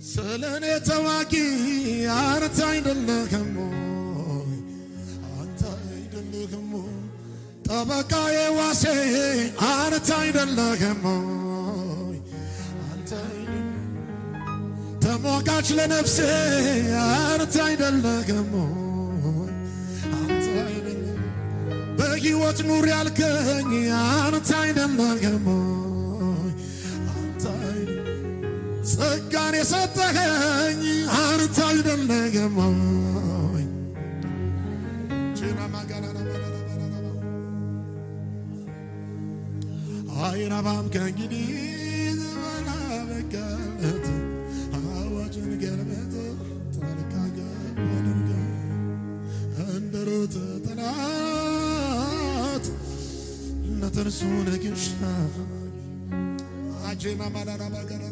ስለኔ ተዋጊ አንተ አይደለህም አንተ አይደለህም ጠበቃዬ ዋሴ አንተ አይደለህም አንተ ተሟጋች ለነፍሴ አንተ አይደለህም አንተ አይደለህም በሕይወት ኑር ያልከኝ አንተ አይደለህም ጸጋን የሰጠኸኝ አንተ አይደለህም አይረባም ከእንግዲህ ዘመን አበቃለት አዋጅን ገልበጥ ተልካገበንጋ እንደ ሩት ጠላት ለተርሱ ነግሻ አጄማ ማዳራ ባገራ